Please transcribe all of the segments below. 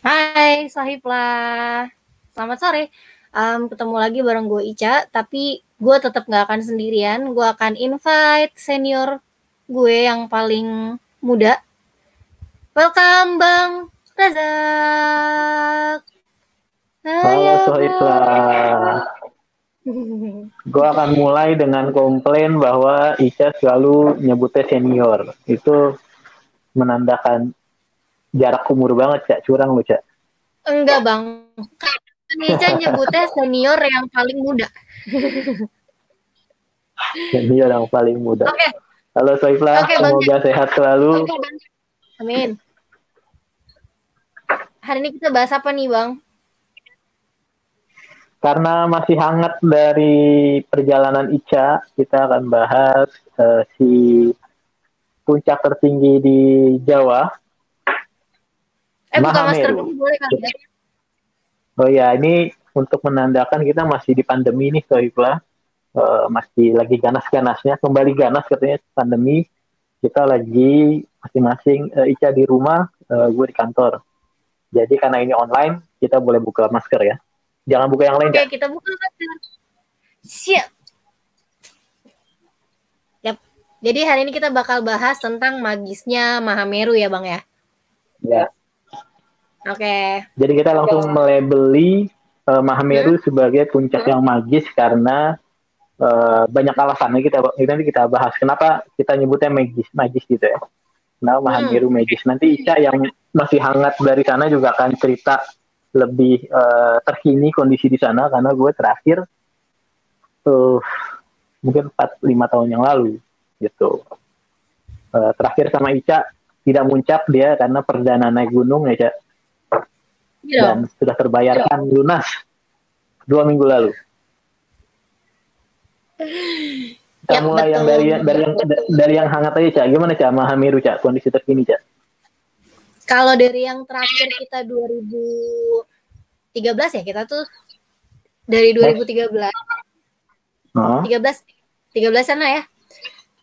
Hai Sahipla, selamat sore. Ketemu lagi bareng gue Ica, tapi gue tetap gak akan sendirian. Gue akan invite senior gue yang paling muda. Welcome Bang Razak. Halo Sohibla, gue akan mulai dengan komplain bahwa Ica selalu nyebutnya senior. Itu menandakan jarak umur banget, Cak. Curang lu, Cak. Enggak Bang, kan Ica nyebutnya senior yang paling muda. Senior yang paling muda. Oke. Halo Sohibla, semoga sehat selalu. Amin. Hari ini kita bahas apa nih Bang? Karena masih hangat dari perjalanan Ica, kita akan bahas si puncak tertinggi di Jawa. Buka masker Mahameru. dulu boleh kali ya? Oh ya, ini untuk menandakan kita masih di pandemi nih Sohibla. Masih lagi ganas-ganasnya, kembali ganas katanya pandemi. Kita lagi masing-masing, Ica di rumah, gue di kantor. Jadi karena ini online, kita boleh buka masker ya. Jangan buka yang lain, Oke, kita buka masker. Siap. Yap. Jadi hari ini kita bakal bahas tentang magisnya Mahameru ya Bang ya? Ya. Oke. Jadi kita langsung melabeli Mahameru sebagai puncak yang magis karena banyak alasannya. Nanti kita bahas kenapa kita nyebutnya magis gitu ya. Nah, Mahameru magis. Nanti Ica yang masih hangat dari sana juga akan cerita lebih terkini kondisi di sana karena gue terakhir mungkin 4-5 tahun yang lalu gitu. Terakhir sama Ica tidak muncak dia karena perdana naik gunung ya, Cak. Dan sudah terbayarkan lunas 2 minggu lalu. Kita mulai yang dari yang hangat aja, Cak. Gimana, Cak, Mahameru, Cak, kondisi terkini, Cak? Kalau dari yang terakhir kita 2013 ya, kita tuh dari 2013. 13 sana ya.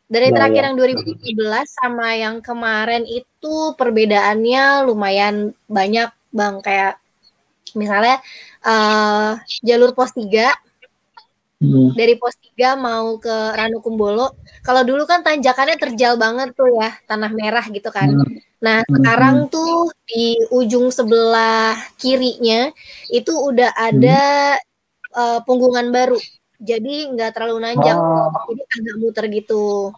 Dari terakhir yang 2013 sama yang kemarin itu perbedaannya lumayan banyak, Bang. Kayak misalnya jalur pos 3 dari pos 3 mau ke Ranukumbolo. Kalau dulu kan tanjakannya terjal banget tuh ya, tanah merah gitu kan. Nah, sekarang tuh di ujung sebelah kirinya itu udah ada punggungan baru. Jadi nggak terlalu nanjak. Jadi agak muter gitu.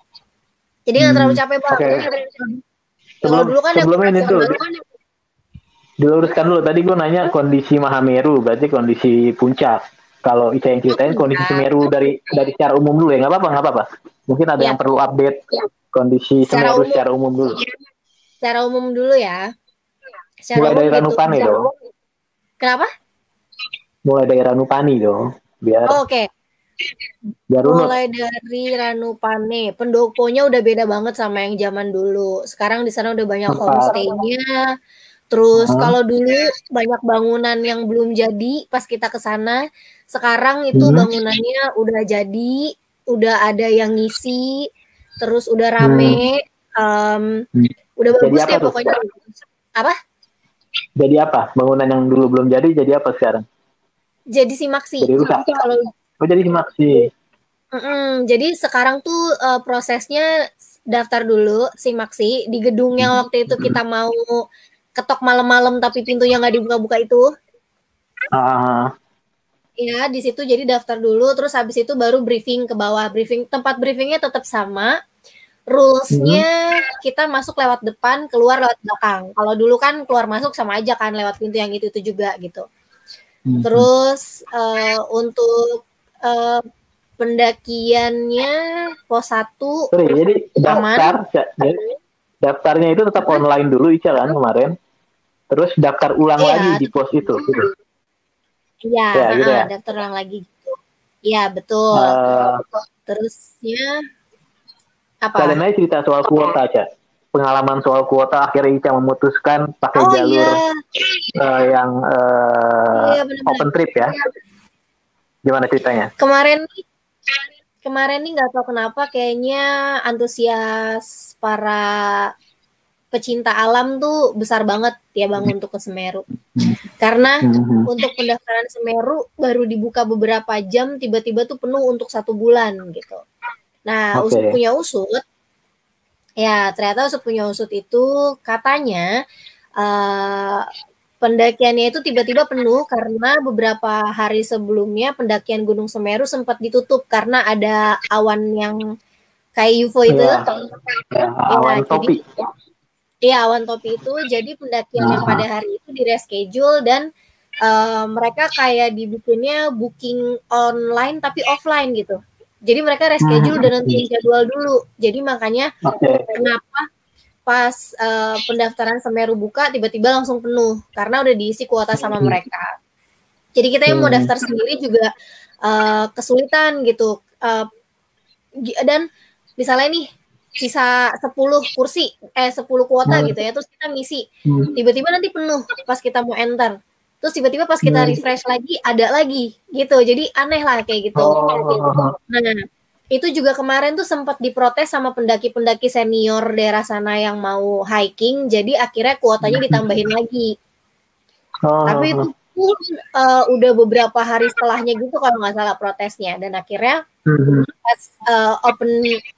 Jadi nggak terlalu capek banget. Kalau dulu kan sebelumnya ini tuh diluruskan dulu. Tadi gue nanya kondisi Mahameru, berarti kondisi puncak. Kalau Ica yang ceritain kondisi Semeru dari secara umum dulu ya, nggak apa-apa. Mungkin ada yang perlu update kondisi Semeru secara umum dulu. Secara umum dulu ya. Mulai dari Ranupani dong. Kenapa? Mulai dari Ranupani dong. Biar. Oke. Mulai dari Ranupane, pendoponya udah beda banget sama yang zaman dulu. Sekarang di sana udah banyak homestay-nya. Terus kalau dulu banyak bangunan yang belum jadi pas kita ke sana, sekarang itu bangunannya udah jadi, udah ada yang ngisi, terus udah rame, udah bagus deh pokoknya. Apa? Jadi apa? Bangunan yang dulu belum jadi apa sekarang? Jadi Simaksi. Jadi rusak. Jadi Simaksi. Jadi sekarang tuh prosesnya daftar dulu Simaksi di gedung yang waktu itu kita mau ketok malam-malam tapi pintunya nggak dibuka-buka itu. Ya di situ jadi daftar dulu, terus habis itu baru briefing ke bawah. Tempat briefingnya tetap sama. Rules-nya kita masuk lewat depan, keluar lewat belakang. Kalau dulu kan keluar masuk sama aja kan lewat pintu yang itu juga gitu. Terus untuk pendakiannya pos 1 jadi daftarnya itu tetap online dulu Ica kan kemarin. Terus daftar ulang lagi di pos itu gitu. Iya, gitu ya? Daftar ulang lagi gitu. Iya, betul. Terusnya apa? Kalian aja cerita soal kuota, Cak. Pengalaman soal kuota akhirnya Ica memutuskan pakai jalur yang open trip ya. Gimana ceritanya? Kemarin nih nggak tahu kenapa kayaknya antusias para pecinta alam tuh besar banget ya Bang untuk ke Semeru. Karena untuk pendaftaran Semeru baru dibuka beberapa jam, tiba-tiba tuh penuh untuk 1 bulan gitu. Nah, Usut punya Usut, ya ternyata Usut punya Usut itu katanya pendakiannya itu tiba-tiba penuh karena beberapa hari sebelumnya pendakian Gunung Semeru sempat ditutup karena ada awan yang kayak UFO itu. Awan topi. Iya, awan topi itu. Jadi pendakian yang pada hari itu di reschedule dan mereka kayak dibikinnya booking online tapi offline gitu. Jadi mereka reschedule dan nentuin jadwal dulu. Jadi makanya kenapa pas pendaftaran Semeru buka tiba-tiba langsung penuh karena udah diisi kuota sama mereka. Jadi kita yang mau daftar sendiri juga kesulitan gitu. Dan misalnya nih sisa 10 kursi 10 kuota gitu ya, terus kita ngisi tiba-tiba nanti penuh pas kita mau enter, terus tiba-tiba pas kita refresh lagi ada lagi gitu, jadi aneh lah kayak gitu. Nah itu juga kemarin tuh sempat diprotes sama pendaki-pendaki senior daerah sana yang mau hiking, jadi akhirnya kuotanya ditambahin lagi. Tapi itu pun udah beberapa hari setelahnya gitu kalau nggak salah protesnya, dan akhirnya pas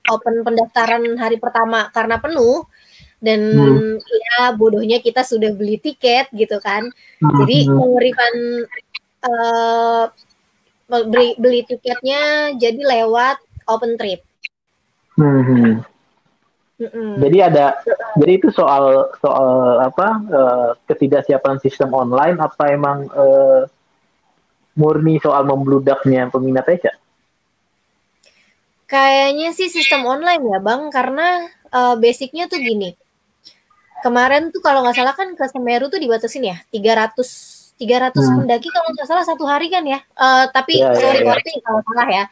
open pendaftaran hari pertama karena penuh dan ya bodohnya kita sudah beli tiket gitu kan, jadi mengerikan beli tiketnya jadi lewat open trip. Jadi itu soal apa ketidaksiapan sistem online apa emang murni soal membludaknya peminat aja? Kayaknya sih sistem online ya Bang, karena basicnya tuh gini. Kemarin tuh kalau nggak salah kan ke Semeru tuh dibatasin ya 300 pendaki kalau nggak salah satu hari kan ya. Tapi sorry kalau salah ya.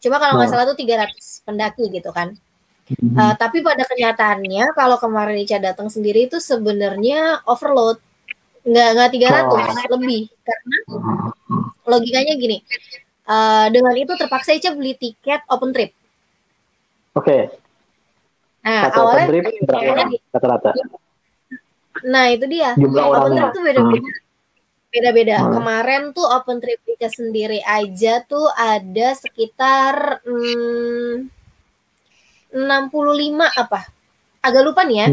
Cuma kalau nggak salah tuh 300 pendaki gitu kan. Tapi pada kenyataannya kalau kemarin Ica datang sendiri itu sebenarnya overload. Nggak 300 lebih, karena logikanya gini. Dengan itu terpaksa Ica beli tiket open trip. Nah, satu awalnya open trip berapa rata-rata? Nah, itu dia. Jumlah open orangnya. trip tuh beda-beda. Kemarin tuh open trip Ica sendiri aja tuh ada sekitar 65 apa? Agak lupa nih ya.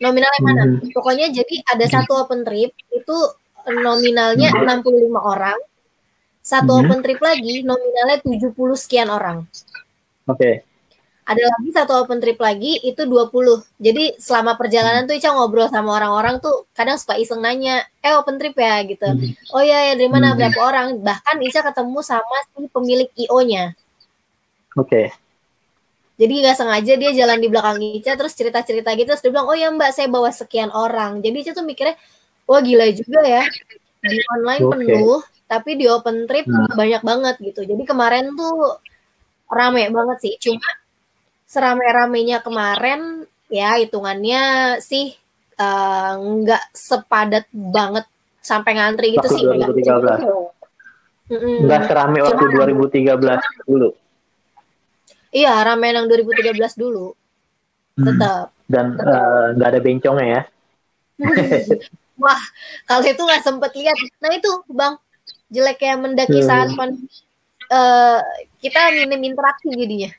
Nominalnya mana? Pokoknya jadi ada satu open trip itu nominalnya 65 orang. Satu open trip lagi nominalnya 70 sekian orang. Ada lagi satu open trip lagi itu 20. Jadi selama perjalanan tuh Ica ngobrol sama orang-orang tuh kadang suka iseng nanya, open trip ya gitu. Oh ya dari mana, berapa orang? Bahkan Ica ketemu sama si pemilik IO-nya. Jadi nggak sengaja dia jalan di belakang Ica terus cerita-cerita gitu, terus dia bilang, oh ya Mbak saya bawa sekian orang. Jadi Ica tuh mikirnya, wah gila juga ya. Di online penuh, tapi di open trip banyak banget gitu. Jadi kemarin tuh rame banget sih. Cuma serame-ramenya kemarin ya hitungannya sih nggak sepadat banget sampai ngantri gitu sih. 2013. Nggak serame waktu 2013 dulu. Iya, rame yang 2013 dulu. Tetap. Dan nggak ada bencongnya ya. Wah, kalau itu nggak sempet lihat. Nah itu Bang, jeleknya mendaki saat pandemi, kita minim interaksi jadinya.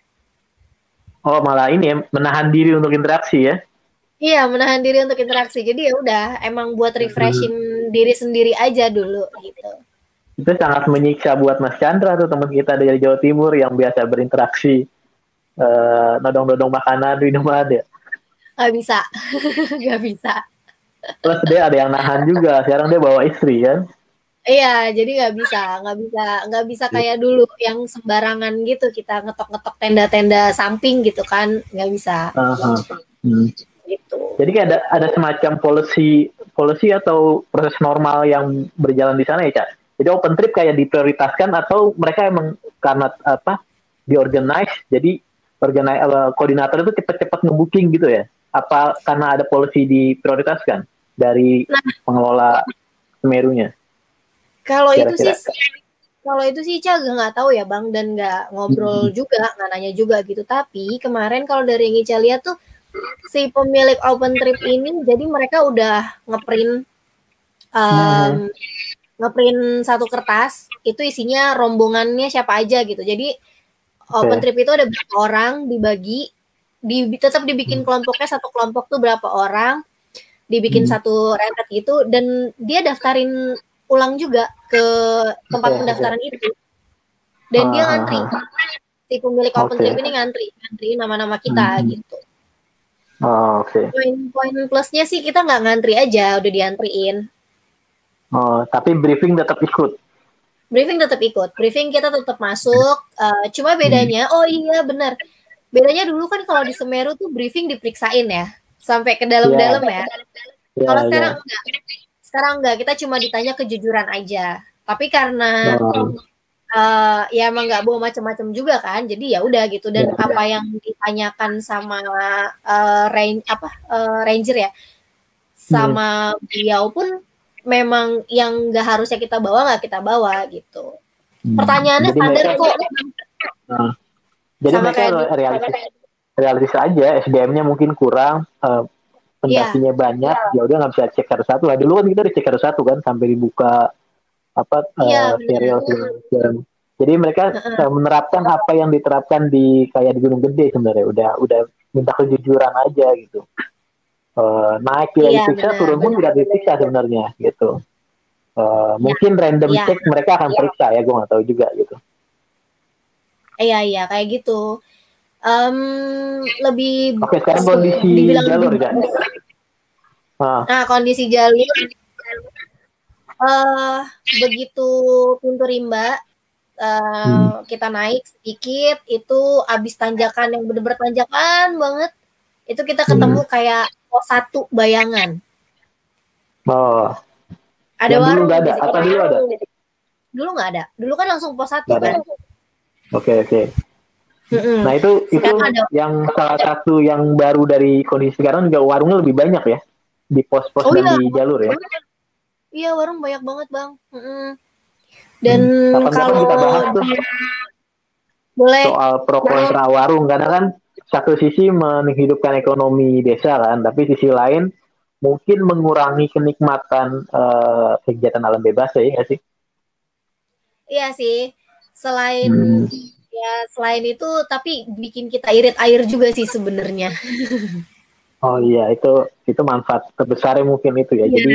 Oh malah ini ya, menahan diri untuk interaksi ya? Iya, menahan diri untuk interaksi. Jadi ya udah, emang buat refreshing diri sendiri aja dulu gitu. Itu sangat menyiksa buat Mas Chandra tuh, teman kita dari Jawa Timur yang biasa berinteraksi, nodong-nodong makanan, minuman ya. Gak bisa, gak bisa. Plus dia ada yang nahan juga. Sekarang dia bawa istri kan? Iya, jadi nggak bisa kayak dulu yang sembarangan gitu kita ngetok-ngetok tenda-tenda samping gitu kan, nggak bisa. Gitu. Jadi kayak ada semacam policy atau proses normal yang berjalan di sana ya, Cak? Jadi open trip kayak diprioritaskan atau mereka emang karena diorganize, jadi koordinator itu cepat-cepat ngebooking gitu ya? Apa karena ada policy diprioritaskan dari pengelola Semerunya? Kalau itu sih Ica nggak tahu ya Bang, dan nggak ngobrol juga, nggak nanya juga gitu. Tapi kemarin kalau dari yang Ica lihat tuh si pemilik open trip ini, jadi mereka udah ngeprint satu kertas, itu isinya rombongannya siapa aja gitu. Jadi open trip itu ada berapa orang, dibagi, tetap dibikin kelompoknya, satu kelompok tuh berapa orang, dibikin satu rentet gitu, dan dia daftarin ulang juga ke tempat pendaftaran itu. Dan dia ngantri. Si pemilik open trip ini ngantri nama-nama kita gitu. Poin plusnya sih kita nggak ngantri aja, udah diantriin. Tapi briefing tetap ikut. Briefing kita tetap masuk. Cuma bedanya, oh iya benar. Bedanya dulu kan kalau di Semeru tuh briefing diperiksain ya, sampai ke dalam-dalam ya. Kalau sekarang enggak. Sekarang enggak, kita cuma ditanya kejujuran aja. Tapi karena ya emang nggak bawa macam-macam juga kan, jadi ya udah gitu. Dan apa yang ditanyakan sama ranger ya, sama beliau pun memang yang nggak harusnya kita bawa gitu. Pertanyaannya standar kok. Jadi mereka realistis aja, SDM-nya mungkin kurang, pendakinya banyak, ya udah nggak bisa cek satu. Dulu kan kita udah cek satu kan sampai dibuka serial. Jadi mereka menerapkan apa yang diterapkan di kayak di Gunung Gede sebenarnya, udah minta kejujuran aja gitu. Naik tidak diperiksa, turun pun tidak diperiksa sebenarnya gitu. Mungkin random check mereka akan periksa ya, gue nggak tahu juga gitu. Iya kayak gitu. Lebih. Oke, sekarang kondisi jalur kan? Nah, kondisi jalur. Begitu pintu rimba kita naik sedikit, itu abis tanjakan yang bener-bener tanjakan banget, itu kita ketemu kayak pos 1 Bayangan. Ada warung dulu ada. Apa dulu ada? Dulu nggak ada. Dulu kan langsung pos 1 kan. Oke. Nah itu yang salah satu yang baru dari kondisi sekarang, juga warungnya lebih banyak ya di pos-pos dan di jalur ya. Iya, warung banyak banget Bang. Dan kalau kita bahas tuh boleh soal pro kontra warung, karena kan satu sisi menghidupkan ekonomi desa kan, tapi sisi lain mungkin mengurangi kenikmatan kegiatan alam bebas ya nggak sih? Iya sih, selain itu tapi bikin kita irit air juga sih sebenarnya. Oh iya, itu manfaat terbesarnya mungkin itu ya. Jadi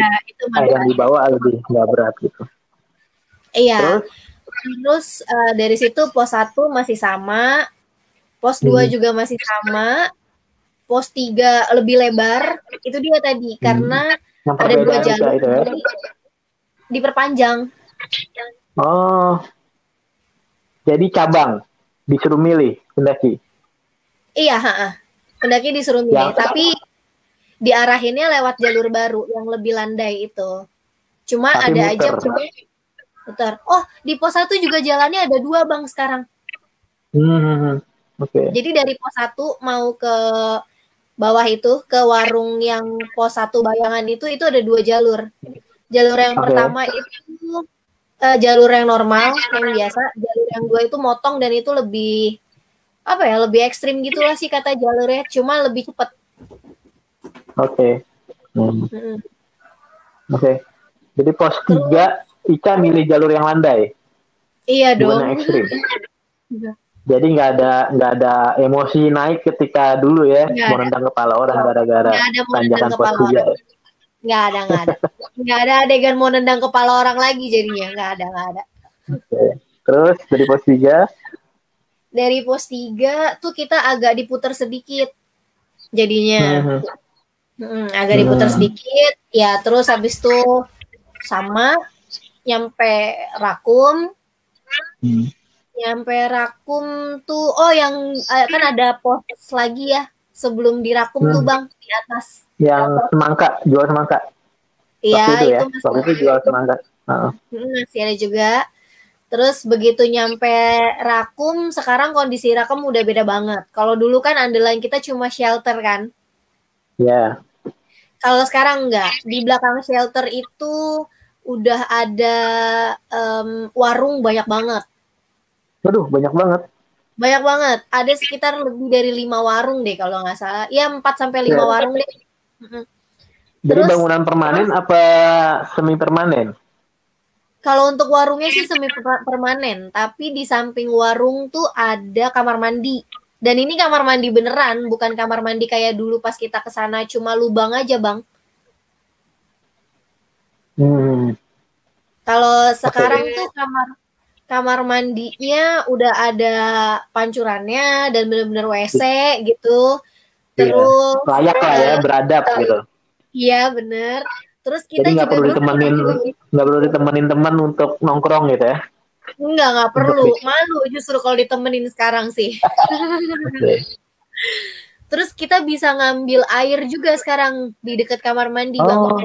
air yang dibawa lebih nggak berat gitu. Iya. Terus dari situ pos 1 masih sama, pos 2 juga masih sama, pos 3 lebih lebar. Itu dia tadi, karena ada 2 jalur diperpanjang. Jadi cabang disuruh milih pendaki. Iya, pendaki disuruh milih, tapi diarahinnya lewat jalur baru yang lebih landai itu. Cuma tapi ada aja putar. Oh, di pos 1 juga jalannya ada 2 Bang sekarang. Jadi dari pos 1 mau ke bawah itu, ke warung yang pos 1 Bayangan itu ada 2 jalur. Jalur yang pertama itu jalur yang normal, yang biasa. Jalur yang 2 itu motong, dan itu lebih lebih ekstrim gitulah sih kata jalurnya, cuma lebih cepat. Oke. Jadi pos 3 Ica milih jalur yang landai. Iya dong. Ekstrim. Jadi nggak ada emosi naik ketika dulu ya, mau nendang kepala orang gara-gara tanjakan pos 3. Nggak ada adegan mau nendang kepala orang lagi jadinya, nggak ada. Terus dari pos 3? Dari pos 3 tuh kita agak diputar sedikit jadinya. Agak diputar sedikit ya. Terus habis itu sama nyampe Rakum. Nyampe Rakum tuh, yang kan ada pos lagi ya sebelum di Rakum tuh Bang, di atas. Yang semangka, jual semangka. Iya, itu masih jual semangka. Masih ada juga. Terus begitu nyampe Rakum, sekarang kondisi Rakum udah beda banget. Kalau dulu kan andalan kita cuma shelter kan. Iya. Kalau sekarang enggak. Di belakang shelter itu udah ada warung banyak banget. Waduh, banyak banget. Banyak banget. Ada sekitar lebih dari 5 warung deh kalau nggak salah. Ya 4-5 warung deh. Jadi bangunan permanen apa semi permanen? Kalau untuk warungnya sih semi permanen, tapi di samping warung tuh ada kamar mandi. Dan ini kamar mandi beneran, bukan kamar mandi kayak dulu pas kita ke sana cuma lubang aja, Bang. Kalau sekarang tuh kamar mandinya udah ada pancurannya dan bener-bener WC gitu. Terus layak lah ya, beradab gitu. Iya, bener. Terus kita jadi nggak juga perlu ditemenin teman untuk nongkrong gitu ya? Nggak perlu. Malu justru kalau ditemenin sekarang sih. Terus kita bisa ngambil air juga sekarang di dekat kamar mandi, Bang.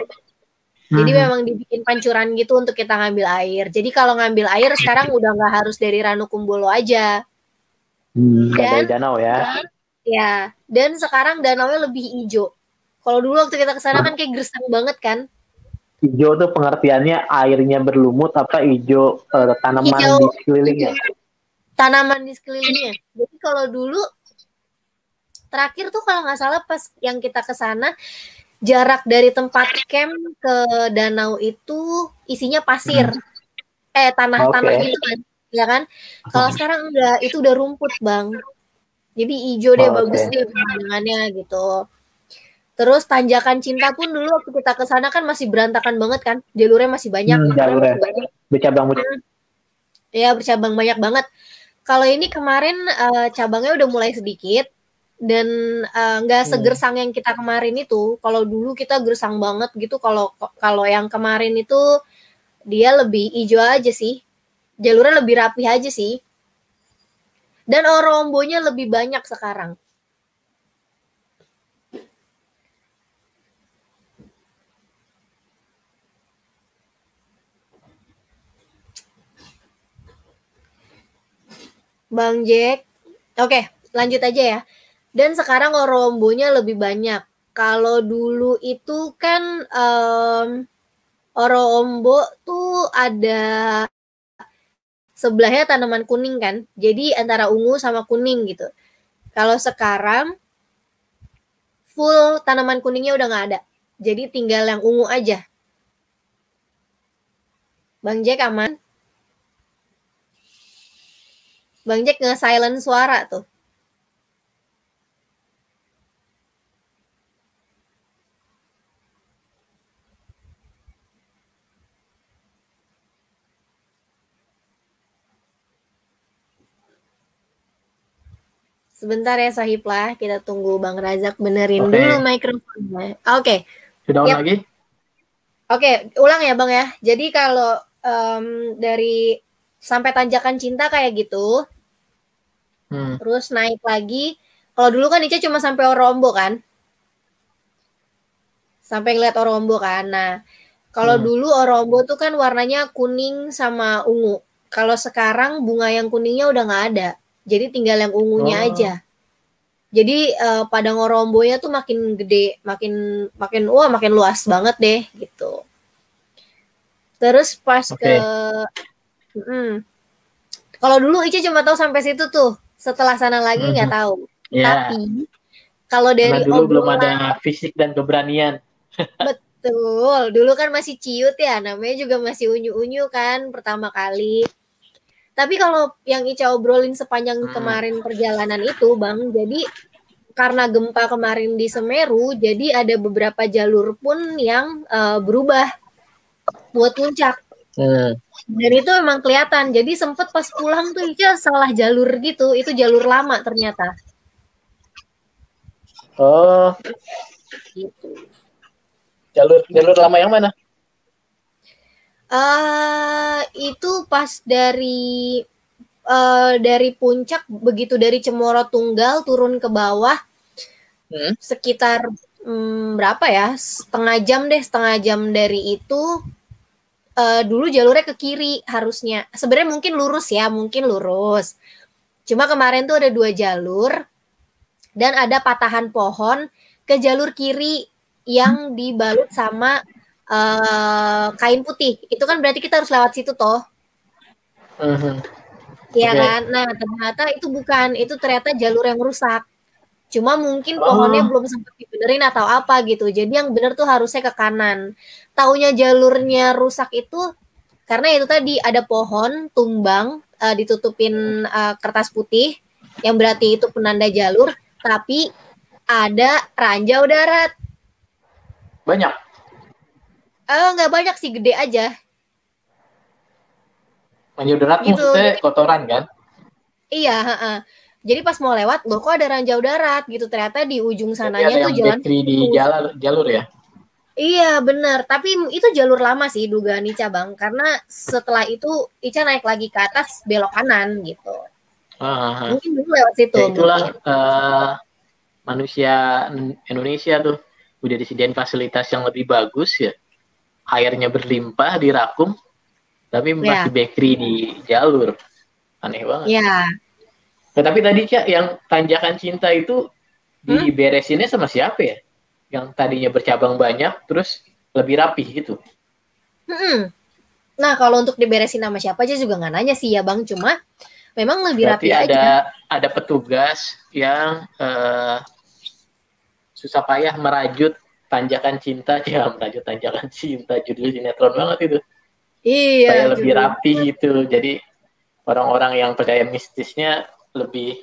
Jadi memang dibikin pancuran gitu untuk kita ngambil air. Jadi kalau ngambil air sekarang udah nggak harus dari Ranukumbolo aja. Dari danau ya? Ya, dan sekarang danaunya lebih hijau. Kalau dulu waktu kita kesana kan kayak gersang banget kan? Hijau tuh pengertiannya airnya berlumut apa hijau tanaman di sekelilingnya? Tanaman di sekelilingnya. Jadi kalau dulu terakhir tuh kalau nggak salah pas yang kita kesana jarak dari tempat camp ke danau itu isinya pasir. Tanah-tanah gitu kan. Ya kan? Kalau sekarang enggak, itu udah rumput, Bang. Jadi hijau deh, bagus deh pemandangannya gitu. Terus tanjakan cinta pun dulu waktu kita ke sana kan masih berantakan banget kan. Jalurnya masih banyak. Jalurnya bercabang. Ya, bercabang banyak banget. Kalau ini kemarin cabangnya udah mulai sedikit dan nggak segersang yang kita kemarin itu. Kalau dulu kita gersang banget gitu. Kalau yang kemarin itu dia lebih hijau aja sih. Jalurnya lebih rapi aja sih. Dan orombonya lebih banyak sekarang. Bang Jack. Oke, lanjut aja ya. Dan sekarang orombonya lebih banyak. Kalau dulu itu kan orombo tuh ada sebelahnya tanaman kuning kan. Jadi antara ungu sama kuning gitu. Kalau sekarang full tanaman kuningnya udah nggak ada. Jadi tinggal yang ungu aja. Bang Jack aman? Bang Jack nge-silent suara tuh. Sebentar ya Sahiplah, kita tunggu Bang Razak benerin dulu mikrofonnya. Oke. Sudah lagi? Oke, ulang ya Bang ya. Jadi kalau dari sampai tanjakan cinta kayak gitu, terus naik lagi. Kalau dulu kan Ica cuma sampai Orombo kan? Sampai ngeliat Orombo kan. Nah, kalau dulu Orombo tuh kan warnanya kuning sama ungu. Kalau sekarang bunga yang kuningnya udah nggak ada. Jadi tinggal yang ungunya aja. Jadi padang Orombonya tuh makin gede, makin luas banget deh gitu. Terus pas kalau dulu Ica cuma tahu sampai situ tuh. Setelah sana lagi nggak tahu. Tapi kalau dari dulu belum ada fisik dan keberanian. Betul. Dulu kan masih ciut ya, namanya juga masih unyu-unyu kan pertama kali. Tapi kalau yang Ica obrolin sepanjang kemarin perjalanan itu, Bang, jadi karena gempa kemarin di Semeru, jadi ada beberapa jalur pun yang berubah buat puncak. Dan itu memang kelihatan. Jadi sempet pas pulang tuh Ica salah jalur gitu. Itu jalur lama ternyata. Oh. Gitu. Jalur lama yang mana? Itu pas dari puncak, begitu dari Cemoro Tunggal turun ke bawah, sekitar berapa ya? Setengah jam dari itu. Dulu jalurnya ke kiri harusnya. Sebenarnya mungkin lurus. Cuma kemarin tuh ada 2 jalur dan ada patahan pohon ke jalur kiri yang dibalut sama kain putih. Itu kan berarti kita harus lewat situ toh. Iya kan? Nah, ternyata itu bukan, itu ternyata jalur yang rusak. Cuma mungkin pohonnya belum sempat dibenerin atau apa gitu. Jadi yang bener tuh harusnya ke kanan. Taunya jalurnya rusak itu karena itu tadi ada pohon tumbang, ditutupin kertas putih, yang berarti itu penanda jalur, tapi ada ranjau darat. Banyak? Nggak banyak sih, gede aja. Ranjau darat Gitu. maksudnya kotoran kan? Iya, jadi pas mau lewat, loh kok ada ranjau darat gitu. Ternyata di ujung sananya tuh jalan di jalur ya? Iya benar, tapi itu jalur lama sih dugaan Ica Bang, karena setelah itu Ica naik lagi ke atas belok kanan gitu. Mungkin dulu lewat situ. Ya itulah manusia Indonesia tuh udah disediain fasilitas yang lebih bagus ya, airnya berlimpah di Rakum, tapi masih bakery di jalur, aneh banget. Ya. Nah, tapi tadi Cak, yang tanjakan cinta itu diberesinnya sama siapa ya? Yang tadinya bercabang banyak, terus lebih rapi gitu. Nah, kalau untuk diberesin sama siapa aja juga nggak nanya sih ya Bang, cuma memang lebih berarti rapi aja. Ada petugas yang susah payah merajut tanjakan cinta, ya merajut tanjakan cinta, judul sinetron banget itu. Iya. Supaya lebih rapi gitu, jadi orang-orang yang percaya mistisnya lebih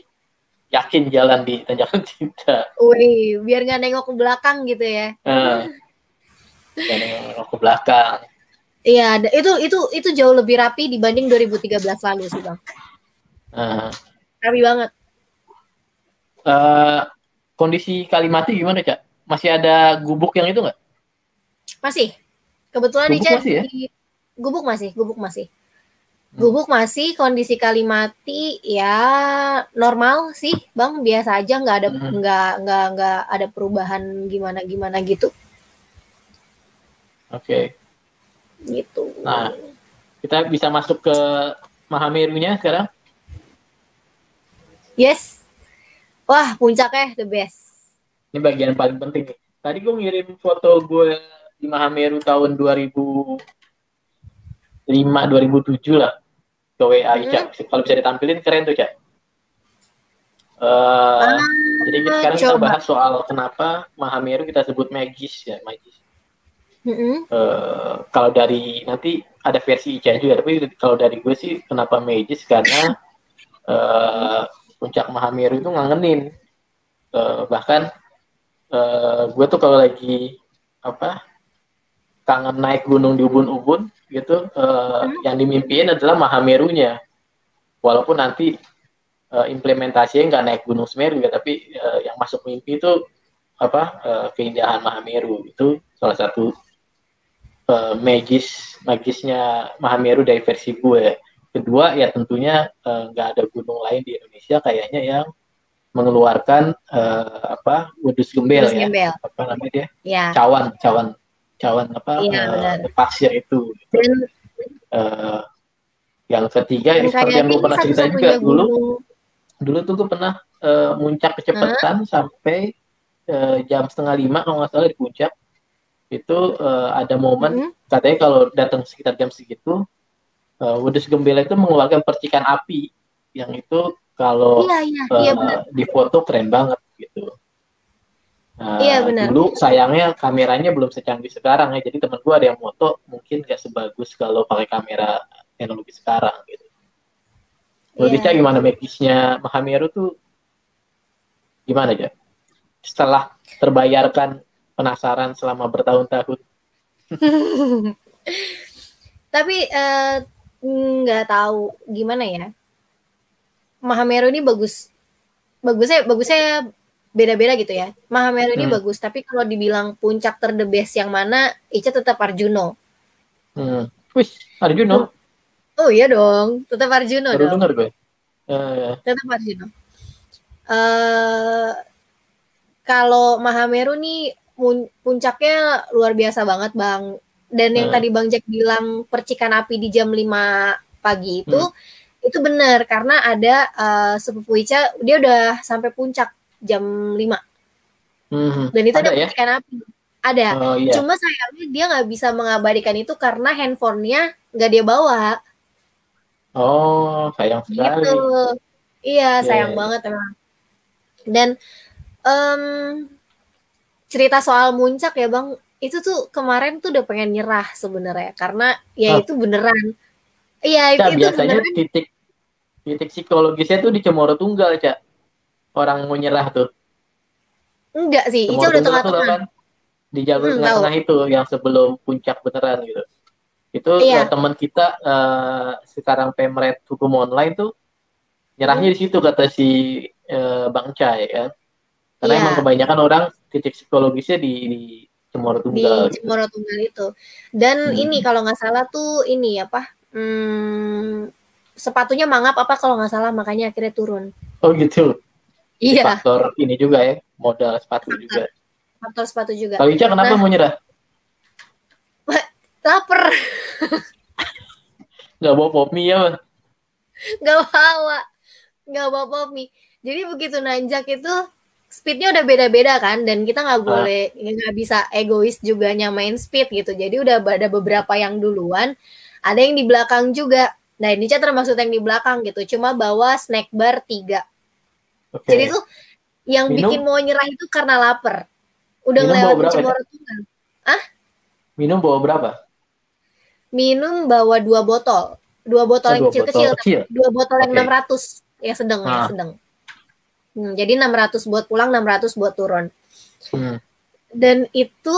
yakin jalan di tanjakan cinta. Wih, biar nggak nengok ke belakang gitu ya. Nggak nengok ke belakang. Iya, itu jauh lebih rapi dibanding 2013 lalu sih Bang. Rapi banget. Kondisi Kalimati gimana Cak? Masih ada gubuk yang itu nggak? Masih. Kebetulan gubuk Ica masih ya? Gubuk masih. Gubuk masih, kondisi Kalimati ya normal sih Bang, biasa aja, nggak ada nggak ada perubahan gimana gitu. Oke. Gitu. Nah, kita bisa masuk ke Mahamerunya sekarang. Yes. Wah, puncaknya the best. Ini bagian paling penting nih. Tadi gue ngirim foto gue di Mahameru tahun 2005 2007 lah ke WA Ica. Kalau bisa ditampilin keren tuh Cak. Jadi sekarang kita bahas soal kenapa Mahameru kita sebut magis ya, magis. Kalau dari nanti ada versi Ica juga, tapi kalau dari gue sih kenapa magis karena puncak Mahameru itu ngangenin. Bahkan gue tuh kalau lagi kangen naik gunung di ubun-ubun gitu, yang dimimpiin adalah Mahamerunya. Walaupun nanti implementasinya nggak naik Gunung Semeru ya, tapi yang masuk mimpi itu keindahan Mahameru. Itu salah satu magisnya Mahameru dari versi gue. Kedua ya tentunya nggak ada gunung lain di Indonesia kayaknya yang mengeluarkan wedus gembel ya. Apa namanya dia? Ya. Cawan pasir itu. Gitu. Yang ketiga seperti yang gue pernah cerita juga dulu tuh gue pernah muncak kecepatan sampai jam 4:30 kalau nggak salah di puncak. Itu ada momen katanya kalau datang sekitar jam segitu wedus gembel itu mengeluarkan percikan api yang itu kalau di foto keren banget gitu. Dulu sayangnya kameranya belum secanggih sekarang ya, jadi temen gue ada yang moto mungkin gak sebagus kalau pakai kamera teknologi sekarang gitu. Menurut Ica gimana magisnya Mahameru tuh gimana aja? Setelah terbayarkan penasaran selama bertahun-tahun. Tapi nggak tahu gimana ya. Mahameru ini bagusnya beda-beda gitu ya. Mahameru ini bagus, tapi kalau dibilang puncak the best yang mana, Ica tetap Arjuno. Wih, Arjuno? Oh iya dong, tetap Arjuno dong. Baru dengar gue. Tetap Arjuno. Kalau Mahameru nih puncaknya luar biasa banget Bang. Dan yang tadi Bang Jack bilang percikan api di jam 5 pagi itu benar karena ada sepupu Ica dia udah sampai puncak jam 5. Dan itu ada percikan api. Ada. Cuma sayangnya dia nggak bisa mengabadikan itu karena handphonenya nggak dia bawa. Oh, sayang Gitu. sekali. Iya, Ya, sayang ya, banget emang. Dan em, cerita soal Muncak ya Bang, itu tuh kemarin tuh udah pengen nyerah sebenarnya karena ya ya. itu beneran. Iya, Cak, itu biasanya beneran titik titik psikologisnya tuh di Cemoro Tunggal, Cak. Orang mau nyerah tuh. enggak sih, Ica Cemoro udah Tunggal tuh tau tengah-tengah. kan? Di jalur Tahu. tengah-tengah itu yang sebelum puncak beneran gitu. Itu Iya. teman kita sekarang pemret hukum online tuh nyerahnya Mm, di situ kata si Bang Cai kan. Karena emang iya, kebanyakan orang titik psikologisnya di Cemoro di Tunggal gitu. Cemoro Tunggal itu. Dan ini Hmm. kalau nggak salah tuh ini apa? Sepatunya mangap apa kalau nggak salah makanya akhirnya turun. Oh gitu. Jadi Iya, faktor ini juga ya, modal sepatu faktor juga. faktor sepatu juga. Kalau Ica kenapa Nah, mau nyerah? lapar, Nggak bawa pop mie ya, Bang? nggak bawa, nggak bawa Popmi. Jadi begitu nanjak itu speednya udah beda-beda kan, dan kita nggak Ah, boleh, nggak bisa egois juga nyamain speed gitu. Jadi udah ada beberapa yang duluan, ada yang di belakang juga. Nah ini termasuk yang di belakang gitu, cuma bawa snack bar 3. Jadi oke. tuh yang bikin Minum, mau nyerah itu karena lapar. Udah minum bawa ngelewatin berapa, Cak? Cemoro Tunggal. Ah, Minum bawa berapa? minum bawa 2 botol. 2 botol Oh, yang dua botol kecil-kecil, kecil. 2 botol yang Oke. 600. Ya sedang, ya Nah, sedang. Jadi 600 buat pulang, 600 buat turun. hmm, Dan itu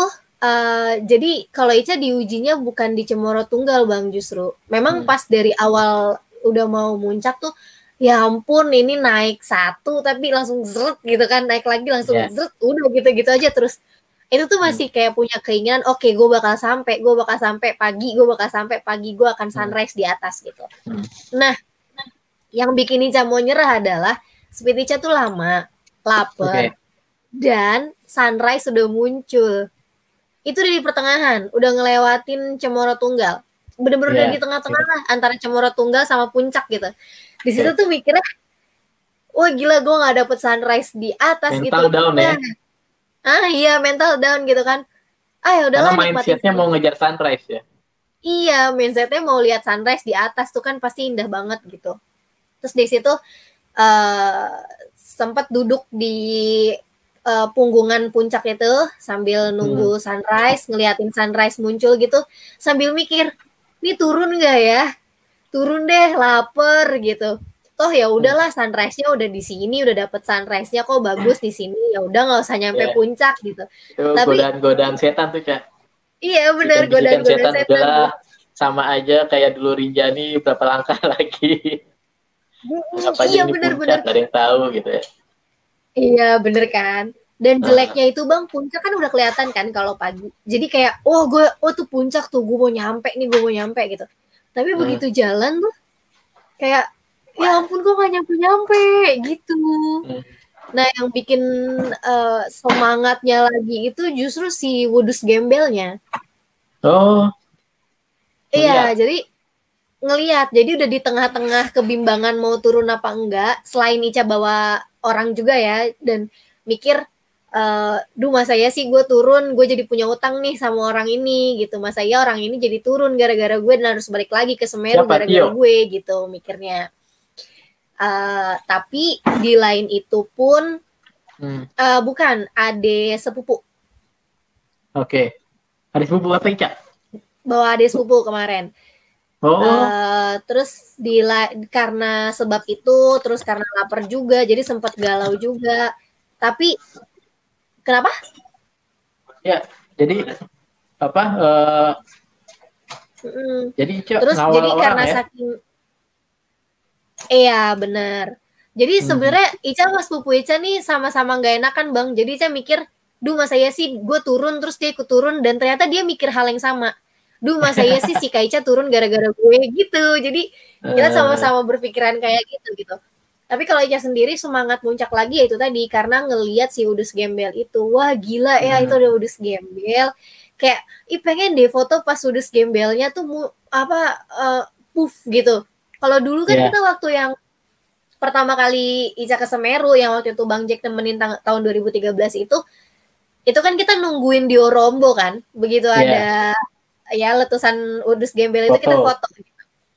jadi kalau Ica diujinya bukan di Cemoro Tunggal Bang justru. Memang hmm, pas dari awal udah mau muncak tuh ya ampun ini naik satu tapi langsung zret gitu kan, naik lagi langsung ya. zret, udah gitu-gitu aja terus. Itu tuh Hmm, masih kayak punya keinginan, oke gue bakal sampai pagi, gue bakal sampai pagi, gue akan hmm, sunrise di atas gitu. hmm. Nah, yang bikin Ica mau nyerah adalah speed Ica tuh lama, lapar, Oke. dan sunrise sudah muncul. Itu udah di pertengahan, udah ngelewatin Cemoro Tunggal. Bener-bener udah di Ya. tengah-tengah lah antara Cemoro Tunggal sama puncak gitu. Di situ Oke. tuh mikirnya, wah gila gue nggak dapet sunrise di atas gitu. Mental down ya. Nah, iya mental down gitu kan. Ah ya Karena udahlah nikmatin mindsetnya mau sunrise. ngejar sunrise ya. Iya, mindsetnya mau lihat sunrise di atas tuh kan pasti indah banget gitu. Terus di situ uh, sempat duduk di punggungan puncak itu sambil Hmm. nunggu sunrise, ngeliatin sunrise muncul gitu, sambil mikir, ini turun nggak ya? Turun deh, lapar gitu. Toh ya Hmm. udahlah sunrise-nya udah di sini, udah dapet sunrise-nya kok bagus di sini, ya udah nggak usah nyampe Ya. puncak gitu. Itu Tapi godaan-godaan setan tuh, Cak. iya benar Bisikan-bisikan godaan-godaan setan setan tuh. udahlah sama aja kayak dulu Rinjani berapa langkah lagi. Anggap aja Iya ini puncak, benar-benar. gak ada yang tahu gitu ya. Iya bener kan. Dan Nah, jeleknya itu bang, puncak kan udah kelihatan kan kalau pagi. Jadi kayak, oh tuh puncak tuh, gue mau nyampe nih, gue mau nyampe gitu. Tapi hmm. begitu jalan tuh kayak, ya ampun gue gak nyampe-nyampe gitu. Hmm. Nah yang bikin semangatnya lagi itu justru si Wudus Gembelnya. Oh, Iya, ngeliat. jadi ngelihat, jadi udah di tengah-tengah kebimbangan mau turun apa enggak. Selain Ica bawa orang juga ya, dan mikir, duh masa ya sih gue turun, gue jadi punya utang nih sama orang ini gitu. Masa ya orang ini jadi turun gara-gara gue dan harus balik lagi ke Semeru Siapa, gara-gara Tio? gue gitu mikirnya. Tapi di lain itu pun Hmm. bukan ade sepupu, Oke. Ada sepupu apa, Cak? bawa ade sepupu kemarin. Oh, Terus karena sebab itu, terus karena lapar juga, jadi sempat galau juga. Tapi kenapa? ya. Jadi apa? Jadi Cak Terus ngawal jadi orang karena ya. saking, iya benar. Jadi Hmm. sebenarnya Ica sama sepupu Ica nih sama-sama nggak enakan bang. Jadi Ica mikir, duh masa ya sih gue turun terus dia ikut turun, dan ternyata dia mikir hal yang sama. Duh masa ya sih si Kaica turun gara-gara gue gitu. Jadi kita Eh, sama-sama berpikiran kayak gitu. Tapi kalau Ica sendiri semangat muncak lagi ya itu tadi karena ngelihat si Udus Gembel itu. Wah gila ya itu ada hmm. Udus Gembel. Kayak pengen deh foto pas Udus Gembelnya tuh puff gitu. Kalau dulu kan Ya, kita waktu yang pertama kali Ica ke Semeru yang waktu itu Bang Jack nemenin tahun 2013 itu kan kita nungguin di Orombo kan. Begitu ya. ada ya letusan Udus Gembel itu kita Foto. foto.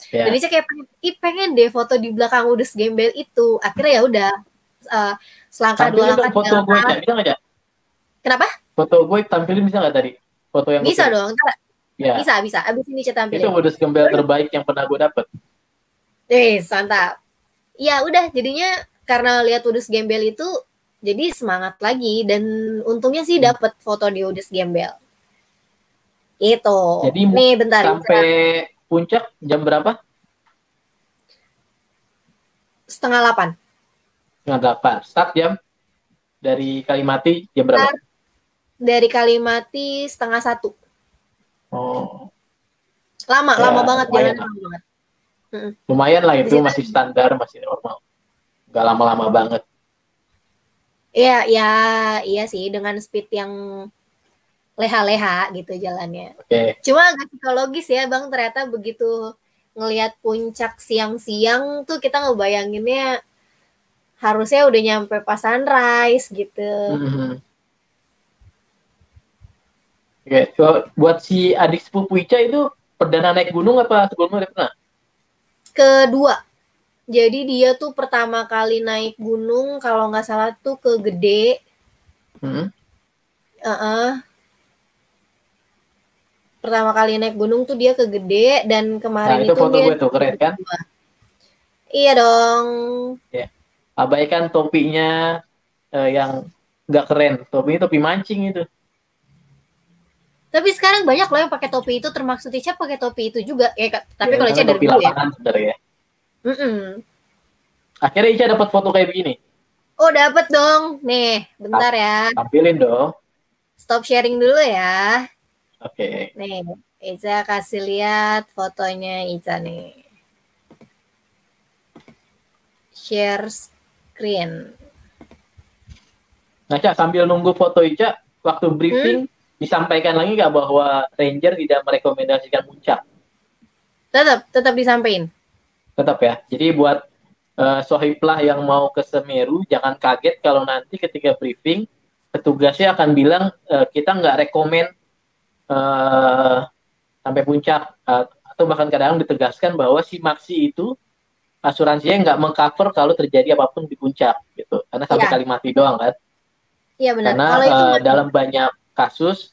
Dan Ica kayak pengen deh foto di belakang Udus Gembel itu. Akhirnya ya udah selangkah dua langkah foto gue bisa nggak? Kenapa? Foto gue tampilin bisa nggak tadi? Foto yang bisa dong. Ya. Bisa. Abis ini Ica tampilin. Itu Udus Gembel terbaik yang pernah gue dapet. Mantap. Ya udah, jadinya karena lihat Udus Gembel itu jadi semangat lagi, dan untungnya sih dapet foto di Udus Gembel. Itu. Jadi nih bentar. Sampai puncak jam berapa? 7:30. 7:30. Start jam dari Kalimati jam berapa? Dari Kalimati 12:30. Oh. Lama banget jalan banget. Lumayan lah itu, masih standar, masih normal. Gak lama-lama banget. Iya sih, dengan speed yang leha-leha gitu jalannya. Cuma agak psikologis ya Bang, ternyata begitu ngelihat puncak siang-siang tuh kita ngebayanginnya harusnya udah nyampe pas sunrise gitu. Buat si adik sepupu Ica itu perdana naik gunung apa sebelumnya udah pernah? Kedua. Jadi dia tuh pertama kali naik gunung kalau nggak salah tuh ke Gede. Pertama kali naik gunung tuh dia ke Gede, dan kemarin itu foto gue tuh keren kan? Iya dong. Ya. Abaikan topinya yang nggak keren. Topi mancing itu. Tapi sekarang banyak loh yang pakai topi itu, termasuk Ica pakai topi itu juga. Tapi kalau Ica dari dulu ya. Ya. Akhirnya Ica dapat foto kayak begini. Oh, dapat dong. Nih, bentar ya. Tampilin dong. Stop sharing dulu ya. Oke. Nih, Ica kasih lihat fotonya Ica nih. Share screen. Nah, Cak, sambil nunggu foto Ica, waktu briefing disampaikan lagi nggak bahwa Ranger tidak merekomendasikan puncak? Tetap disampaikan. Tetap ya. Jadi buat sohiblah yang mau ke Semeru, jangan kaget kalau nanti ketika briefing petugasnya akan bilang kita nggak rekomen sampai puncak, atau bahkan kadang ditegaskan bahwa si Maksi itu asuransinya nggak mengcover kalau terjadi apapun di puncak gitu, karena sampai Kalimati doang kan. Iya benar. Karena dalam banyak kasus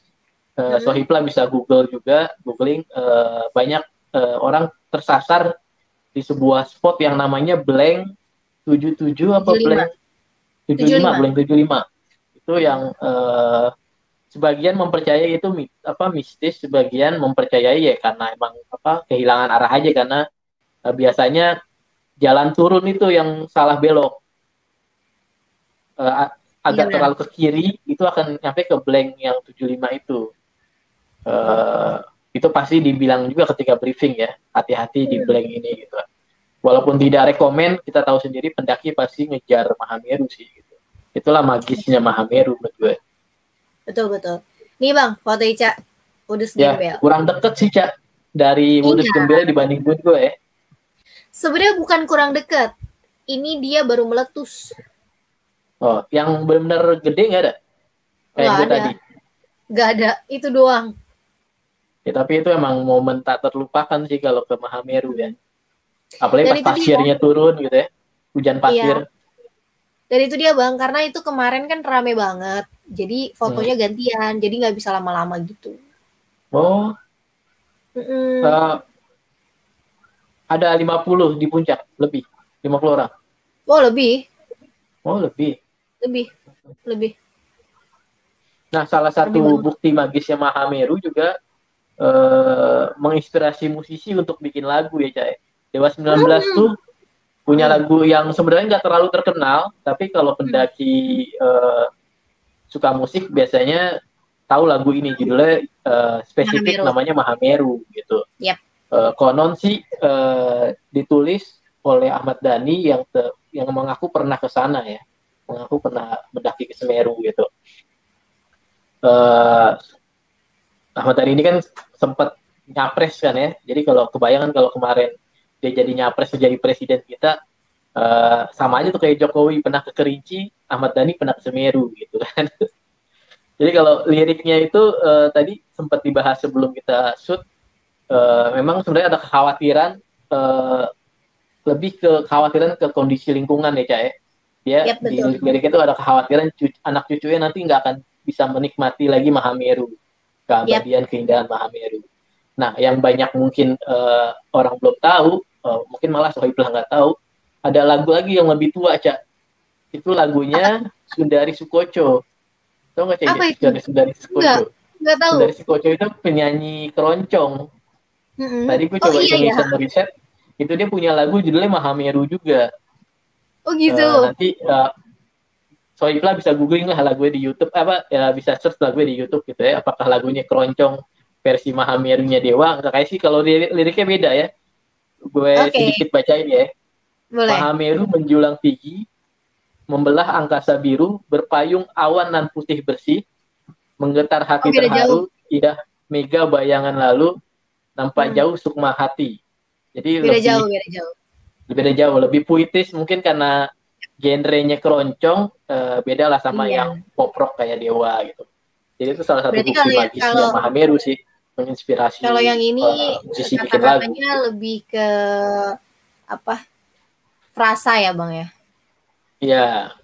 sohiblah bisa googling banyak orang tersasar di sebuah spot yang namanya blank 77 apa blank 75 itu yang sebagian mempercayai itu mistis, sebagian mempercayai ya karena emang kehilangan arah aja, karena biasanya jalan turun itu yang salah belok, agak terlalu ke kiri itu akan nyampe ke blank yang 75 itu. Itu pasti dibilang juga ketika briefing ya, hati-hati di blank ini gitu. Walaupun tidak rekomen, kita tahu sendiri pendaki pasti ngejar Mahameru sih gitu. Itulah magisnya Mahameru menurut gue. Betul. Nih Bang, foto Ica Udus Gembel. Kurang deket sih Cak dari Udus Gembel dibanding gue ya. Sebenarnya bukan kurang deket. Ini dia baru meletus. Oh, yang benar-benar gede nggak ada? Kayak gue tadi. Nggak ada, itu doang. Ya, tapi itu emang momen tak terlupakan sih kalau ke Mahameru ya. Apalagi pas pasirnya turun gitu ya, hujan pasir. Iya. Dan itu dia Bang, karena itu kemarin kan rame banget, jadi fotonya gantian, jadi nggak bisa lama-lama gitu. Oh, ada 50 di puncak, lebih 50 orang. Oh lebih. Lebih. Nah, salah satu bukti magisnya Mahameru juga menginspirasi musisi untuk bikin lagu ya Cak. Dewa 19 tuh punya lagu yang sebenarnya nggak terlalu terkenal, tapi kalau pendaki suka musik biasanya tahu lagu ini, judulnya spesifik Mahameru. Namanya Mahameru gitu. Yep. Konon sih ditulis oleh Ahmad Dhani yang mengaku pernah ke sana ya, mengaku pernah mendaki ke Semeru gitu. Ahmad Dhani ini kan sempat nyapres kan ya, jadi kalau kebayangan kalau kemarin dia jadi nyapres jadi presiden kita, sama aja tuh kayak Jokowi pernah ke Kerinci, Ahmad Dhani pernah ke Semeru gitu kan. Jadi kalau liriknya itu tadi sempat dibahas sebelum kita shoot, memang sebenarnya ada kekhawatiran eh, lebih ke kekhawatiran ke kondisi lingkungan ya Cak ya. Dia di betul. lirik itu ada kekhawatiran anak cucunya nanti nggak akan bisa menikmati lagi Mahameru, keabadian keindahan Mahameru. Nah, yang banyak mungkin orang belum tahu, mungkin malah Sohiblah nggak tahu, ada lagu lagi yang lebih tua, Cak. Itu lagunya Sundari Sukoco. Tahu nggak, Cak? Apa itu? Sundari Sukoco. Nggak tahu. Sundari Sukoco itu penyanyi keroncong. Tadi gue coba iseng-iseng riset, itu dia punya lagu judulnya Mahameru juga. Oh gitu. Nanti Sohiblah bisa googling lah lagunya di YouTube, bisa search lagunya di YouTube gitu ya. Apakah lagunya keroncong versi Mahamerunya Dewa? Kayak sih kalau liriknya beda ya. Gue sedikit bacain ya. Boleh. Mahameru menjulang tinggi, membelah angkasa biru, berpayung awan nan putih bersih, menggetar hati terharu, indah mega bayangan lalu, nampak jauh sukma hati. Jadi beda jauh, lebih puitis mungkin karena genrenya keroncong, beda lah sama yang pop rock kayak Dewa gitu. Jadi itu salah satu bukti magisnya Mahameru sih, menginspirasi. Kalau yang ini kata-katanya lebih ke apa? Frasa ya Bang ya? Iya.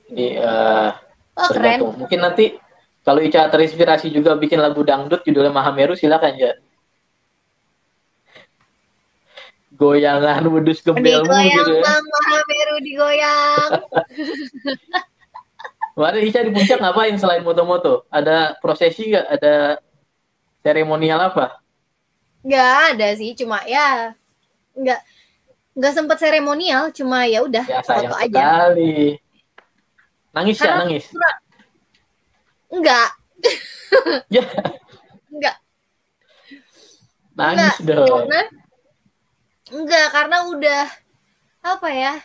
Jadi keren. Mungkin nanti kalau Ica terinspirasi juga bikin lagu dangdut judulnya Mahameru, silakan ya. Goyangan wedus gembelmu gitu ya. Mahameru digoyang. Kemarin Ica di puncak ngapain selain moto-moto? Ada prosesi nggak? Ada seremonial apa? Nggak ada sih, cuma ya nggak sempat seremonial, cuma ya udah foto aja. Sekali. Nangis ya, nangis? Enggak. Ya. Enggak. Nangis dong. Karena udah apa ya?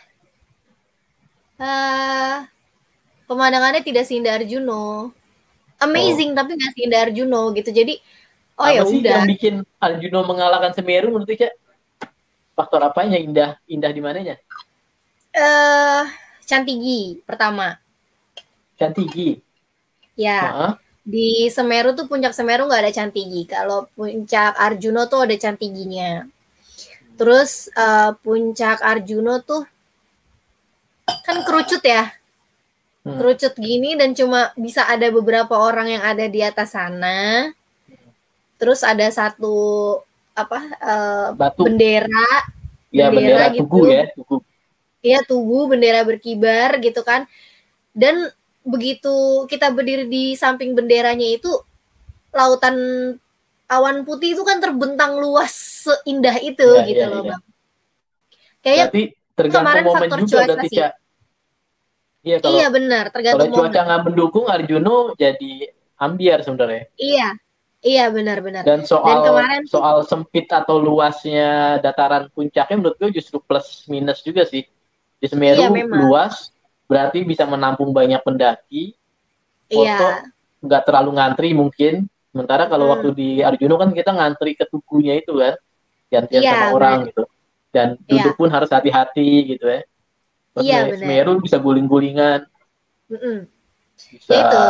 Pemandangannya tidak seindah Arjuno. Amazing tapi nggak seindah Arjuno gitu. Jadi ya udah. Yang bikin Arjuno mengalahkan Semeru menurut Ica? Faktor apanya indah di mananya? Cantigi pertama. Cantigi. Ya. Di Semeru tuh puncak Semeru nggak ada Cantigi. Kalau puncak Arjuno tuh ada Cantiginya. Terus puncak Arjuno tuh kan kerucut ya. Kerucut gini dan cuma bisa ada beberapa orang yang ada di atas sana. Terus ada satu bendera. Ya, bendera gitu. Tugu ya, tugu. Iya, tugu, bendera berkibar gitu kan. Dan begitu kita berdiri di samping benderanya itu, lautan awan putih itu kan terbentang luas seindah itu loh Bang. Kayak tergantung momen juga berarti Cak. Iya benar, tergantung momen. Kalau cuaca nggak mendukung, Arjuno jadi ambiar sebenarnya. Iya benar-benar. Dan soal sempit atau luasnya dataran puncaknya menurut gue justru plus minus juga sih. Di Semeru luas, berarti bisa menampung banyak pendaki. Foto nggak terlalu ngantri mungkin. Sementara kalau waktu di Arjuno kan kita ngantri ke tugunya itu kan, gantian sama orang gitu. Dan duduk pun harus hati-hati gitu ya. Terus Semeru bisa guling-gulingan. Bisa itu.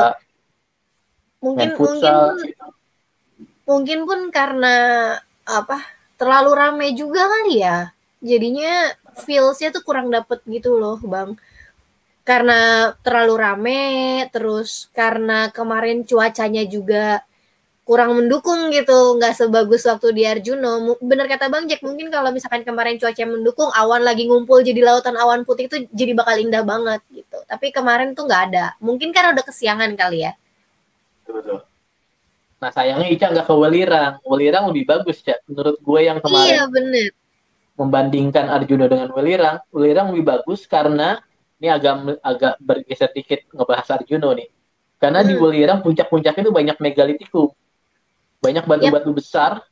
Mungkin pun karena terlalu ramai juga kali ya. Jadinya feels-nya tuh kurang dapet gitu loh, Bang. Karena terlalu rame, terus karena kemarin cuacanya juga kurang mendukung gitu, nggak sebagus waktu di Arjuno. Bener kata Bang Jack, mungkin kalau misalkan kemarin cuaca mendukung, awan lagi ngumpul jadi lautan awan putih itu jadi bakal indah banget gitu. Tapi kemarin tuh nggak ada. Mungkin karena udah kesiangan kali ya. Betul. Nah sayangnya Ica nggak ke Welirang. Welirang lebih bagus, Cak. Menurut gue yang kemarin. Iya bener. Membandingkan Arjuno dengan Welirang lebih bagus karena ini agak bergeser dikit ngebahas Arjuno nih. Karena di Welirang puncak-puncaknya itu banyak megalitikum. Banyak batu-batu besar.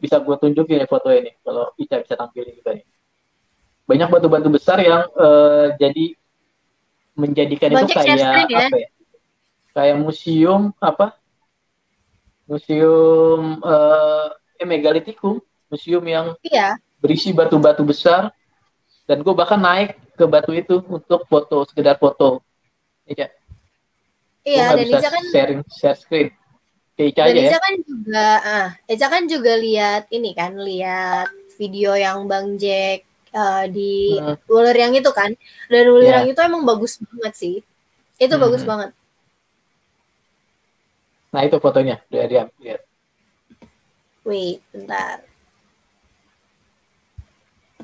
Bisa gue tunjukin ya foto ini kalau Ica bisa tampilin juga nih. Banyak batu-batu besar yang jadi menjadikan itu kayak apa ya? Kayak museum museum megalitikum, museum yang berisi batu-batu besar. Dan gue bahkan naik ke batu itu untuk sekedar foto. Iya, dan Ica kan share screen. Kayak Ica Dan aja ya. Ica kan juga lihat ini kan, lihat video yang Bang Jack di Wuler yang itu kan. Dan Wuler yang itu emang bagus banget sih. Itu bagus banget. Nah, itu fotonya. Dia lihat. Wait, bentar.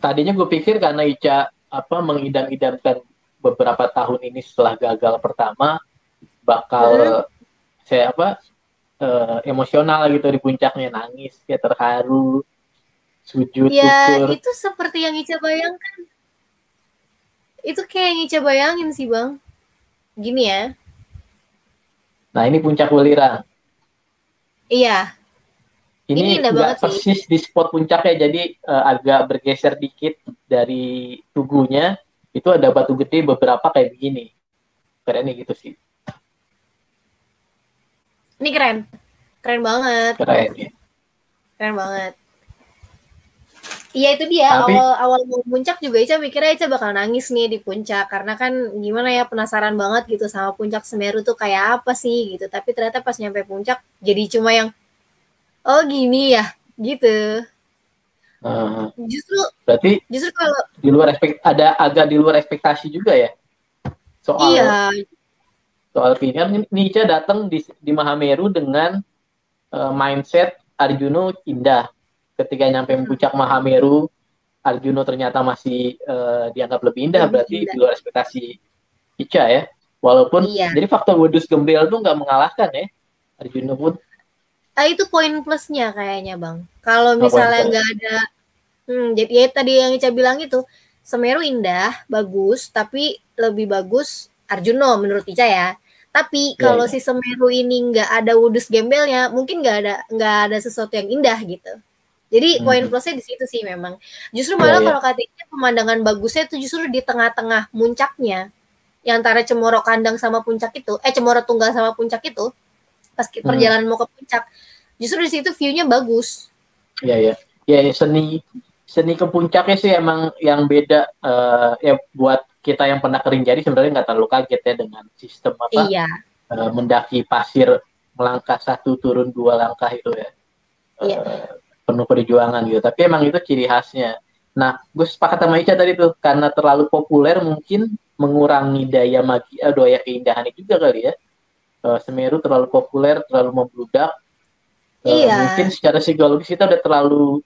Tadinya gue pikir karena Ica mengidam-idamkan beberapa tahun ini setelah gagal pertama bakal emosional gitu di puncaknya, nangis ya, terharu, sujud syukur. Itu seperti yang Ica bayangkan. Itu kayak yang Ica bayangin sih Bang. Gini ya. Nah, ini puncak Welirang. Iya. Ini nggak persis di spot puncaknya, jadi agak bergeser dikit dari tugunya. Itu ada batu gede beberapa kayak begini. Kerennya gitu sih. Ini keren. Keren banget. Keren ya. Keren banget. Iya itu dia. Awal mau puncak juga Ica mikirnya Ica bakal nangis nih di puncak. Karena kan gimana ya, penasaran banget gitu sama puncak Semeru tuh kayak apa sih gitu. Tapi ternyata pas nyampe puncak jadi cuma yang oh gini ya gitu. Berarti kalau di luar agak di luar ekspektasi juga ya soal Vineyard. Ica datang di Mahameru dengan mindset Arjuna indah. Ketika nyampe puncak Mahameru, Arjuna ternyata masih dianggap lebih indah. Berarti di luar ekspektasi Ica ya. Walaupun jadi faktor wedus gembel tuh nggak mengalahkan ya Arjuna pun. Itu poin plusnya kayaknya Bang. Kalau misalnya nggak ada, jadi tadi yang Ica bilang itu, Semeru indah, bagus, tapi lebih bagus Arjuna menurut Ica ya. Tapi kalau si Semeru ini nggak ada wedus gembelnya, mungkin nggak ada sesuatu yang indah gitu. Jadi poin plusnya di situ sih memang. Justru malah kalau katanya pemandangan bagusnya itu justru di tengah-tengah muncaknya, yang antara Cemoro Kandang sama puncak itu, Cemoro Tunggal sama puncak itu. Pas perjalanan mau ke puncak, justru di situ view-nya bagus. Iya. Seni ke puncaknya sih emang yang beda. Ya buat kita yang pernah kering jari sebenarnya nggak terlalu kaget ya dengan sistem mendaki pasir, melangkah 1 turun 2 langkah itu ya. Penuh perjuangan gitu. Tapi emang itu ciri khasnya. Nah, gue sepakat sama Ica tadi tuh, karena terlalu populer mungkin mengurangi daya keindahan juga kali ya. Semeru terlalu populer, terlalu membludak. Mungkin secara psikologis kita udah terlalu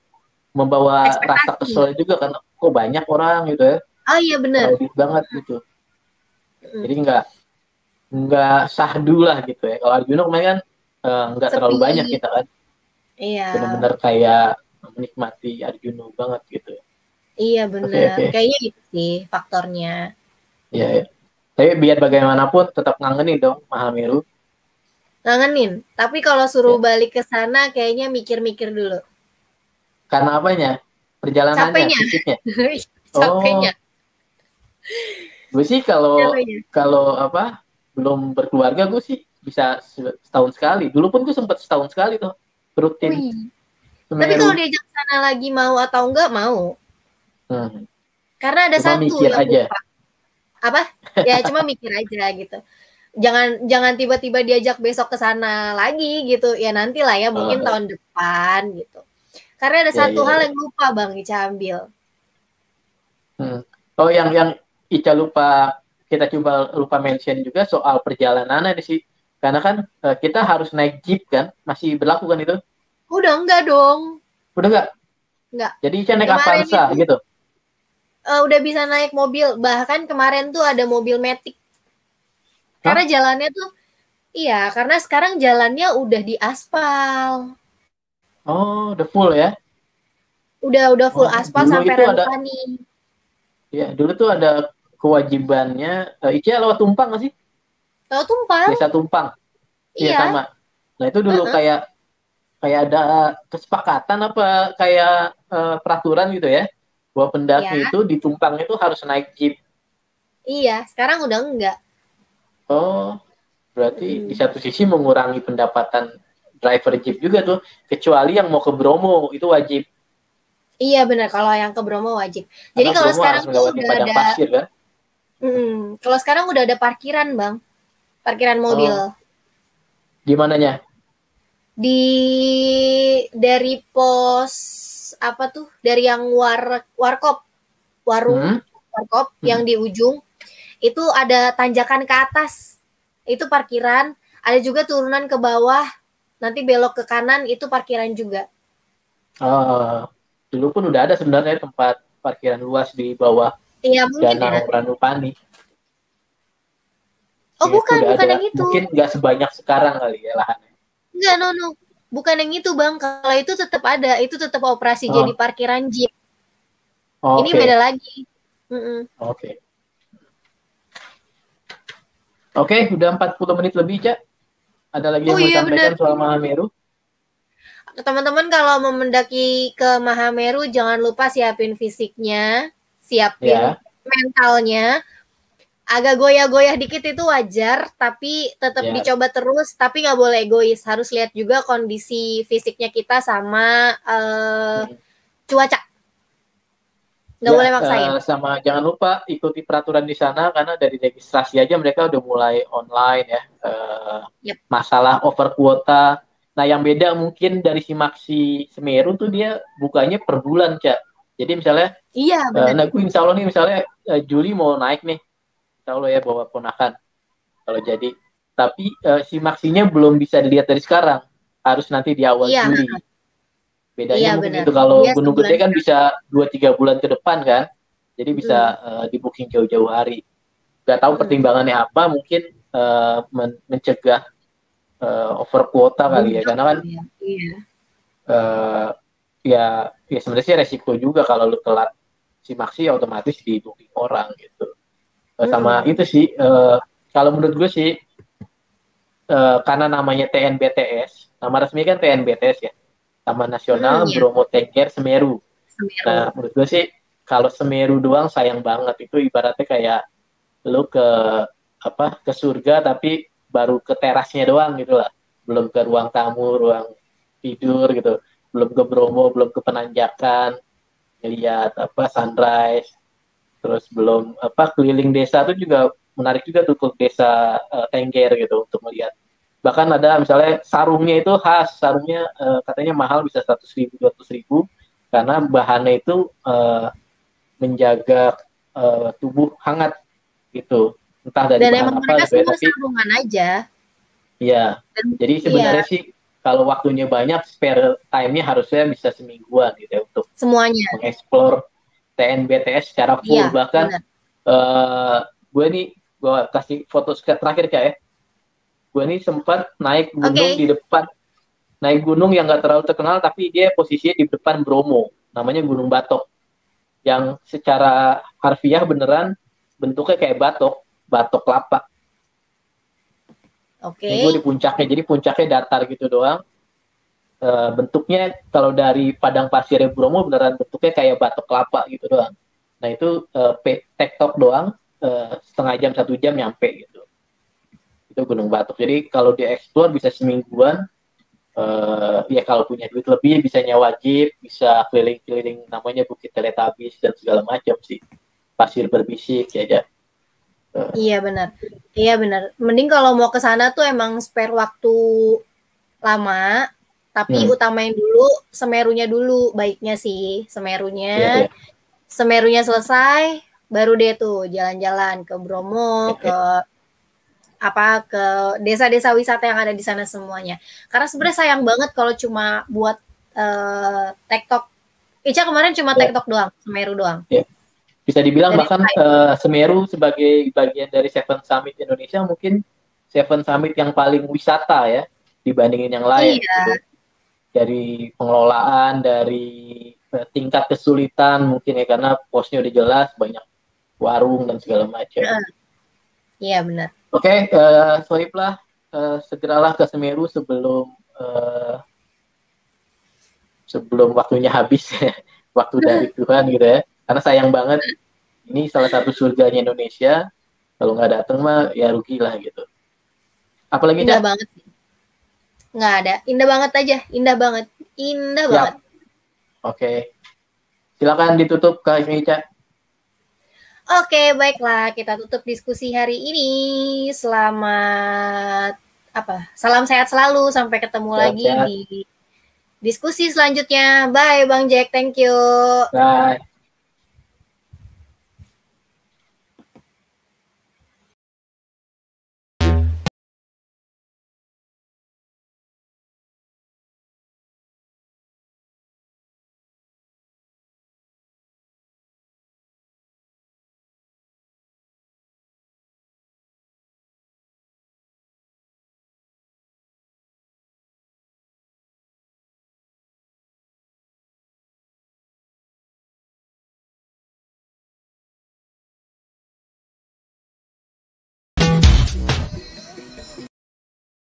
membawa rasa kesel juga kan, kok banyak orang gitu ya. Iya benar. Terlalu banget gitu. Jadi nggak sahdu lah gitu ya. Kalau Arjuna kemarin kan nggak terlalu banyak kita kan. Iya. Benar-benar kayak menikmati Arjuna banget gitu. Iya benar. Kayaknya itu sih faktornya. Iya. Tapi biar bagaimanapun tetap ngangenin dong Mahameru. Ngangenin. Tapi kalau suruh balik ke sana kayaknya mikir-mikir dulu. Karena apanya? Perjalanannya, fisiknya. Capeknya. Gue sih kalau belum berkeluarga gue sih bisa setahun sekali. Dulu pun gue sempat setahun sekali tuh rutin. Tapi kalau diajak ke sana lagi mau atau enggak mau. Karena ada cuma satu mikir yang aja. lupa. Apa? Ya cuma mikir aja gitu. Jangan tiba-tiba diajak besok ke sana lagi gitu. Ya nanti lah ya, mungkin tahun depan gitu. Karena ada satu hal yang lupa Bang Ica ambil. Oh, yang Ica lupa, kita coba lupa mention juga soal perjalanannya sih. Karena kan kita harus naik jeep kan, masih berlaku kan itu? Udah enggak dong. Udah enggak? Enggak. Jadi Ica naik Avanza gitu? Udah bisa naik mobil. Bahkan kemarin tuh ada mobil Matic. Karena jalannya tuh, karena sekarang jalannya udah diaspal. Oh, udah full ya? Udah full aspal sampai Ranupani. Iya, dulu tuh ada kewajibannya. Ica lewat Tumpang nggak sih? Lewat Tumpang. Desa Tumpang. Iya sama. Nah itu dulu kayak ada kesepakatan apa kayak peraturan gitu ya, bahwa pendaki itu di Tumpang itu harus naik jeep. Iya, sekarang udah enggak. Oh, berarti di satu sisi mengurangi pendapatan driver jeep juga tuh, kecuali yang mau ke Bromo itu wajib. Iya benar, kalau yang ke Bromo wajib. Jadi kalau sekarang tuh udah ada pasir kan? Kalau sekarang udah ada parkiran Bang, parkiran mobil. Di mananya? dari pos apa tuh? Dari yang warkop, warung warkop yang di ujung itu ada tanjakan ke atas. Itu parkiran, ada juga turunan ke bawah. Nanti belok ke kanan itu parkiran juga. Dulu pun udah ada sebenarnya tempat parkiran luas di bawah Danau Ranupani. Oh, bukan yang itu. Mungkin nggak sebanyak sekarang kali ya lahannya. Enggak, no. Bukan yang itu, Bang. Kalau itu tetap ada, itu tetap operasi jadi parkiran jeep. Ini beda lagi. Oke, udah 40 menit lebih, Cak. Ada lagi yang mau disampaikan soal Mahameru? Teman-teman kalau mau mendaki ke Mahameru jangan lupa siapin fisiknya, siapin mentalnya. Agak goyah-goyah dikit itu wajar, tapi tetap dicoba terus, tapi nggak boleh egois. Harus lihat juga kondisi fisiknya kita sama cuaca. Nggak boleh maksain. Sama jangan lupa ikuti peraturan di sana, karena dari registrasi aja mereka udah mulai online ya. Masalah over kuota. Nah, yang beda mungkin dari Simaksi Semeru tuh dia bukanya per bulan, Cak. Jadi misalnya, insya Allah nih misalnya Juli mau naik nih, insya Allah ya bawa ponakan kalau jadi. Tapi Simaksinya belum bisa dilihat dari sekarang, harus nanti di awal Juli. Bedanya mungkin itu, kalau Gunung Gede kan bisa 2-3 bulan ke depan kan, jadi bisa di booking jauh-jauh hari. Gak tahu pertimbangannya apa, mungkin mencegah over kuota kali ya, karena kan ya sebenarnya sih resiko juga kalau lu telat Simaksi otomatis di booking orang gitu. Sama itu sih, kalau menurut gue sih karena namanya TNBTS, nama resmi kan TNBTS ya, Taman Nasional Bromo Tengger Semeru. Nah, menurut gue sih kalau Semeru doang sayang banget, itu ibaratnya kayak lu ke surga tapi baru ke terasnya doang gitu lah, belum ke ruang tamu, ruang tidur gitu, belum ke Bromo, belum ke penanjakan, lihat sunrise, terus belum keliling desa tuh juga menarik juga tuh, ke desa Tengger gitu untuk melihat. Bahkan ada misalnya sarungnya itu khas, sarungnya katanya mahal, bisa 100.000, 200.000, karena bahannya itu menjaga tubuh hangat gitu, entah dari bahan apa gitu ya, tapi sarungan aja. Iya, jadi sebenarnya sih kalau waktunya banyak, spare time-nya harusnya bisa semingguan gitu ya, untuk semuanya mengeksplor TNBTS secara full. Bahkan gue kasih foto terakhir Kak ya, gue nih sempat naik gunung di depan, naik gunung yang nggak terlalu terkenal tapi dia posisinya di depan Bromo, namanya Gunung Batok, yang secara harfiah beneran bentuknya kayak batok kelapa. Ini gue di puncaknya, jadi puncaknya datar gitu doang. Bentuknya kalau dari padang pasirnya Bromo beneran bentuknya kayak batok kelapa gitu doang. Nah itu tektok doang, setengah jam 1 jam nyampe gitu. Itu Gunung Batok. Jadi kalau dieksplor bisa semingguan. Ya kalau punya duit lebih bisa nyewa jeep, bisa keliling-keliling namanya Bukit Teletabis dan segala macam sih. Pasir berbisik ya. Iya benar. Mending kalau mau ke sana tuh emang spare waktu lama, tapi utamain dulu Semerunya dulu, baiknya sih Semerunya. Semerunya selesai, baru deh tuh jalan-jalan ke Bromo, ke desa-desa wisata yang ada di sana semuanya. Karena sebenarnya sayang banget kalau cuma buat TikTok. Ica kemarin cuma TikTok doang, Semeru doang. Bisa dibilang bahkan Semeru sebagai bagian dari Seven Summit Indonesia, mungkin Seven Summit yang paling wisata ya dibandingin yang lain. Gitu. Dari pengelolaan, dari tingkat kesulitan mungkin ya, karena posnya udah jelas, banyak warung dan segala macam. Iya benar. Oke, Sohiblah, segeralah ke Semeru sebelum waktunya habis, waktu dari Tuhan gitu ya. Karena sayang banget, ini salah satu surganya Indonesia. Kalau nggak datang mah ya rugi lah gitu. Apalagi indah banget sih. Nggak ada, indah banget aja, indah banget. Oke. Silakan ditutup Kak Ica. Oke, baiklah, kita tutup diskusi hari ini. Selamat salam sehat selalu, sampai ketemu lagi di diskusi selanjutnya. Bye Bang Jack, thank you. Bye.